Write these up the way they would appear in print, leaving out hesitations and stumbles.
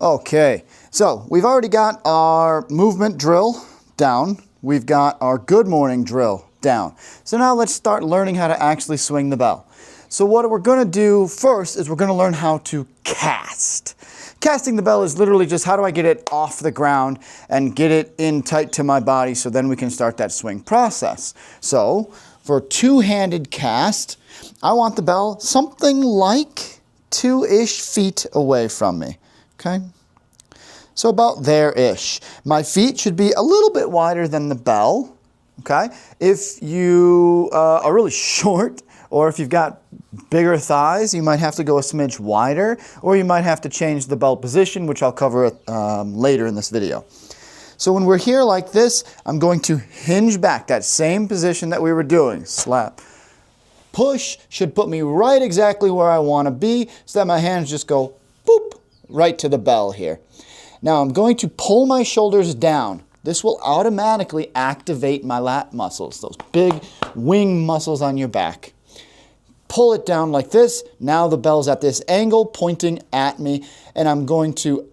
Okay, so we've already got our movement drill down. We've got our good morning drill down. So now let's start learning how to actually swing the bell. So what we're going to do first is we're going to learn how to cast. Casting the bell is literally just how do I get it off the ground and get it in tight to my body so then we can start that swing process. So for two-handed cast, I want the bell something like 2-ish feet away from me. Okay, so about there-ish. My feet should be a little bit wider than the bell, okay? If you are really short, or if you've got bigger thighs, you might have to go a smidge wider, or you might have to change the bell position, which I'll cover later in this video. So when we're here like this, I'm going to hinge back, that same position that we were doing. Slap. Push should put me right exactly where I want to be, so that my hands just go boop, right to the bell here. Now I'm going to pull my shoulders down. This will automatically activate my lat muscles, those big wing muscles on your back. Pull it down like this. Now the bell's at this angle pointing at me, and I'm going to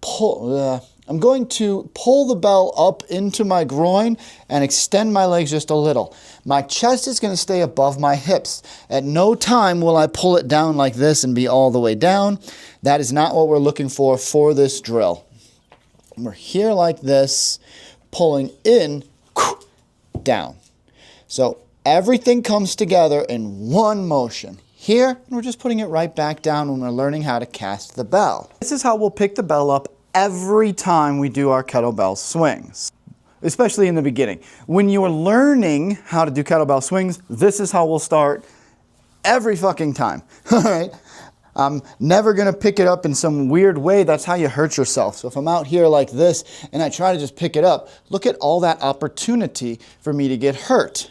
pull the bell up into my groin and extend my legs just a little. My chest is going to stay above my hips. At no time will I pull it down like this and be all the way down. That is not what we're looking for this drill. We're here like this, pulling in, down. So everything comes together in one motion. Here, we're just putting it right back down when we're learning how to cast the bell. This is how we'll pick the bell up every time we do our kettlebell swings, especially in the beginning. When you are learning how to do kettlebell swings, this is how we'll start every fucking time, all right? I'm never gonna pick it up in some weird way. That's how you hurt yourself. So if I'm out here like this and I try to just pick it up, look at all that opportunity for me to get hurt.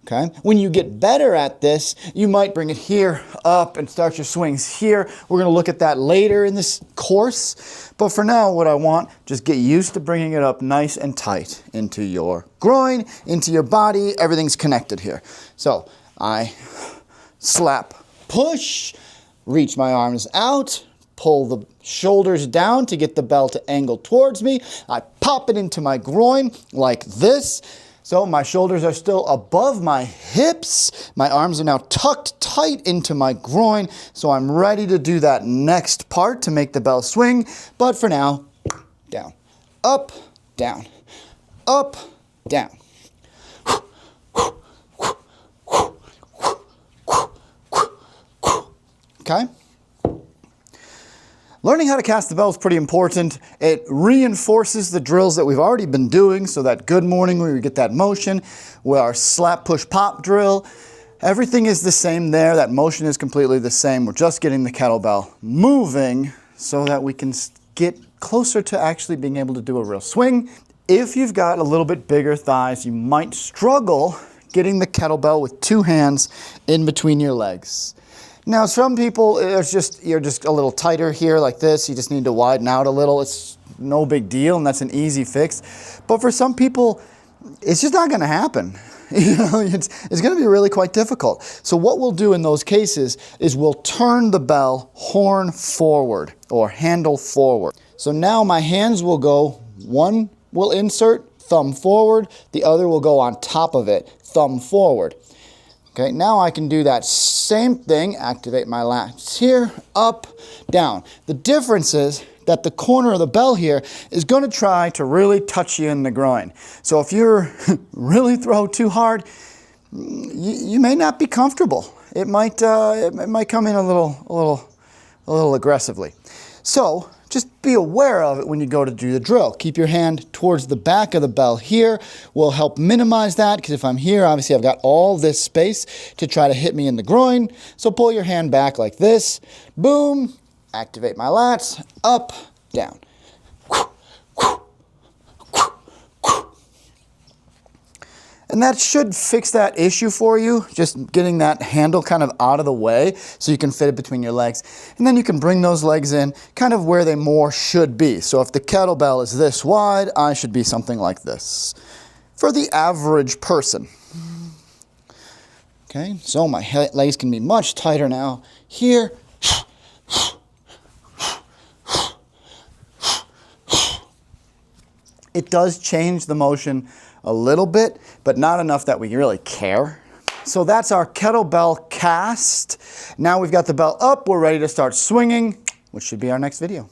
Okay. When you get better at this, you might bring it here up and start your swings here. We're going to look at that later in this course. But for now, what I want, just get used to bringing it up nice and tight into your groin, into your body. Everything's connected here. So I slap, push, reach my arms out, pull the shoulders down to get the bell to angle towards me. I pop it into my groin like this. So my shoulders are still above my hips. My arms are now tucked tight into my groin. So I'm ready to do that next part to make the bell swing. But for now, down, up, down, up, down. Okay? Learning how to cast the bell is pretty important. It reinforces the drills that we've already been doing, so that good morning where we get that motion, with our slap, push, pop drill. Everything is the same there. That motion is completely the same. We're just getting the kettlebell moving so that we can get closer to actually being able to do a real swing. If you've got a little bit bigger thighs, you might struggle getting the kettlebell with two hands in between your legs. Now, some people, you're just a little tighter here like this. You just need to widen out a little. It's no big deal, and that's an easy fix. But for some people, it's just not going to happen. You know, it's going to be really quite difficult. So what we'll do in those cases is we'll turn the bell horn forward or handle forward. So now my hands will go, one will insert, thumb forward. The other will go on top of it, thumb forward. Okay, now I can do that same thing, activate my lats here, up, down. The difference is that the corner of the bell here is going to try to really touch you in the groin. So if you really throw too hard, you may not be comfortable. It might come in a little aggressively. So just be aware of it when you go to do the drill. Keep your hand towards the back of the bell here. Will help minimize that, because if I'm here, obviously I've got all this space to try to hit me in the groin. So pull your hand back like this. Boom. Activate my lats. Up, down. And that should fix that issue for you, just getting that handle kind of out of the way so you can fit it between your legs. And then you can bring those legs in kind of where they more should be. So if the kettlebell is this wide, I should be something like this for the average person. Okay, so my legs can be much tighter now. Here. It does change the motion a little bit, but not enough that we really care. So that's our kettlebell cast. Now we've got the bell up, we're ready to start swinging, which should be our next video.